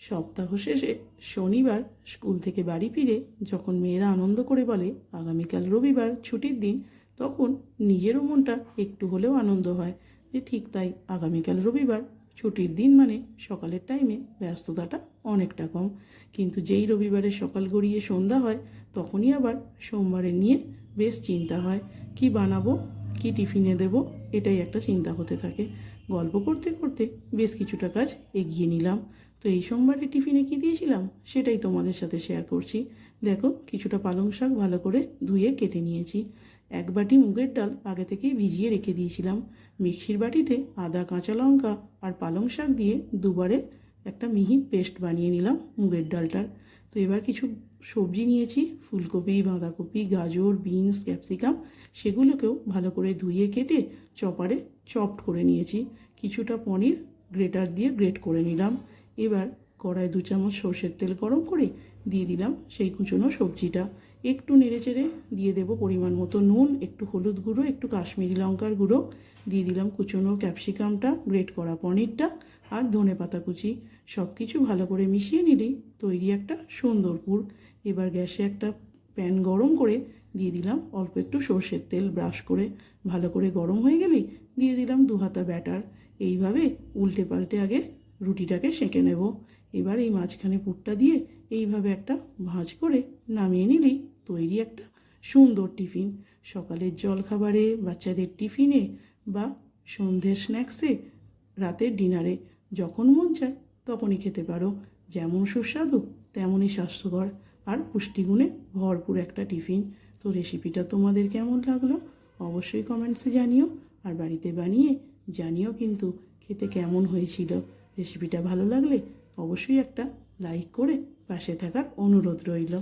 সপ্তাহ শেষে শনিবার স্কুল থেকে বাড়ি ফিরে যখন মেয়েরা আনন্দ করে বলে আগামীকাল রবিবার ছুটির দিন, তখন নিজেরও মনটা একটু হলেও আনন্দ হয় যে ঠিক তাই, আগামীকাল রবিবার ছুটির দিন মানে সকালের টাইমে ব্যস্ততাটা অনেকটা কম। কিন্তু যেই রবিবারের সকাল গড়িয়ে সন্ধ্যা হয় তখনই আবার সোমবারে নিয়ে বেশ চিন্তা হয়, কি বানাবো, কি টিফিনে দেব, এটাই একটা চিন্তা হতে থাকে। গল্প করতে করতে বেশ কিছুটা কাজ এগিয়ে নিলাম। তো এই সোমবারে টিফিনে কি দিয়েছিলাম সেটাই তোমাদের সাথে শেয়ার করছি। দেখো, কিছুটা পালং শাক ভালো করে ধুয়ে কেটে নিয়েছি। এক বাটি মুগের ডাল আগে থেকেই ভিজিয়ে রেখে দিয়েছিলাম। মিক্সির বাটিতে আদা, কাঁচা লঙ্কা আর পালং শাক দিয়ে দুবারে একটা মিহি পেস্ট বানিয়ে নিলাম মুগের ডালটার। তো এবার কিছু সবজি নিয়েছি, ফুলকপি, বাঁধাকপি, গাজর, বিনস, ক্যাপসিকাম, সেগুলোকেও ভালো করে ধুয়ে কেটে চপারে চপড করে নিয়েছি। কিছুটা পনির গ্রেটার দিয়ে গ্রেট করে নিলাম। এবার কড়ায় 2 চামচ সর্ষের তেল গরম করে দিয়ে দিলাম সেই কুচনো সবজিটা। একটু নেড়েচেড়ে দিয়ে দেবো পরিমাণ মতো নুন, একটু হলুদ গুঁড়ো, একটু কাশ্মীরি লঙ্কার গুঁড়ো, দিয়ে দিলাম কুচনো ক্যাপসিকামটা, গ্রেট করা পনিরটা আর ধনেপাতা কুচি। সব কিছু ভালো করে মিশিয়ে নিলেই তৈরি একটা সুন্দর পুর। এবার গ্যাসে একটা প্যান গরম করে দিয়ে দিলাম অল্প একটু সর্ষের তেল ব্রাশ করে। ভালো করে গরম হয়ে গেলেই দিয়ে দিলাম 2 হাতা ব্যাটার। এইভাবে উল্টে পাল্টে আগে রুটিটাকে সেঁকে নেব। এবার এই মাঝখানে পুরটা দিয়ে এইভাবে একটা ভাঁজ করে নামিয়ে নিলেই তৈরি একটা সুন্দর টিফিন। সকালের জলখাবারে, বাচ্চাদের টিফিনে বা সন্ধ্যের স্ন্যাক্সে, রাতের ডিনারে, যখন মন চায় তখনই খেতে পারো। যেমন সুস্বাদু তেমনই স্বাস্থ্যকর আর পুষ্টিগুণে ভরপুর একটা টিফিন। তো রেসিপিটা তোমাদের কেমন লাগলো অবশ্যই কমেন্টসে জানিও, আর বাড়িতে বানিয়ে জানিও কিন্তু খেতে কেমন হয়েছিল। রেসিপিটা ভালো লাগলে অবশ্যই একটা লাইক করে পাশে থাকার অনুরোধ রইল।